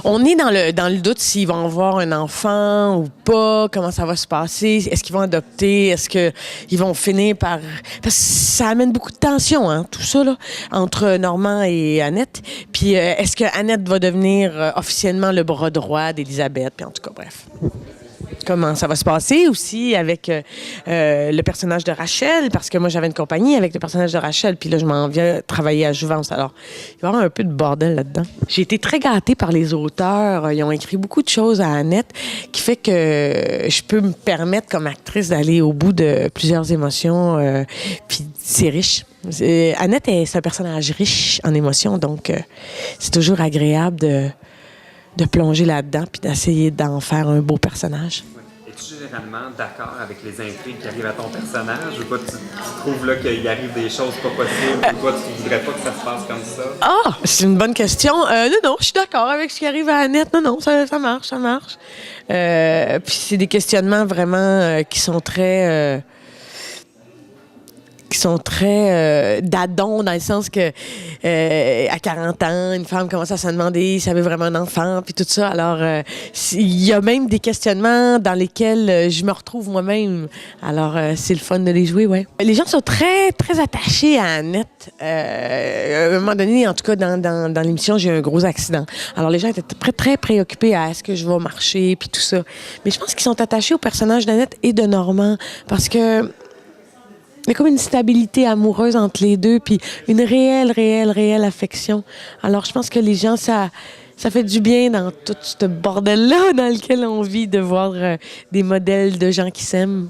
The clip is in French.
On est dans le doute s'ils vont avoir un enfant ou pas, comment ça va se passer, est-ce qu'ils vont adopter, est-ce qu'ils vont finir par... Parce que ça amène beaucoup de tension, hein, tout ça, là, entre Normand et Annette. Puis est-ce que Annette va devenir officiellement le bras droit d'Élisabeth? Puis en tout cas, bref. Comment ça va se passer aussi avec le personnage de Rachel, parce que moi, j'avais une compagnie avec le personnage de Rachel, puis là, je m'en viens travailler à Jouvence. Alors, il va y avoir un peu de bordel là-dedans. J'ai été très gâtée par les auteurs. Ils ont écrit beaucoup de choses à Annette, qui fait que je peux me permettre, comme actrice, d'aller au bout de plusieurs émotions, puis c'est riche. Annette, c'est un personnage riche en émotions, donc c'est toujours agréable de plonger là-dedans puis d'essayer d'en faire un beau personnage. Es-tu généralement d'accord avec les intrigues qui arrivent à ton personnage ou quoi tu trouves là qu'il arrive des choses pas possibles ou toi tu voudrais pas que ça se passe comme ça? Ah, c'est une bonne question. Non, je suis d'accord avec ce qui arrive à Annette. Non, ça marche, ça marche. Puis c'est des questionnements vraiment qui sont très d'adon, dans le sens que à 40 ans, une femme commence à se demander si elle veut vraiment un enfant, puis tout ça. Alors, il y a même des questionnements dans lesquels je me retrouve moi-même. Alors, c'est le fun de les jouer, ouais. Les gens sont très, très attachés à Annette. À un moment donné, en tout cas, dans l'émission, j'ai eu un gros accident. Alors, les gens étaient très, très préoccupés à est-ce que je vais marcher, puis tout ça. Mais je pense qu'ils sont attachés au personnage d'Annette et de Normand, parce que il y a comme une stabilité amoureuse entre les deux, puis une réelle affection. Alors, je pense que les gens, ça fait du bien dans tout ce bordel-là dans lequel on vit de voir des modèles de gens qui s'aiment.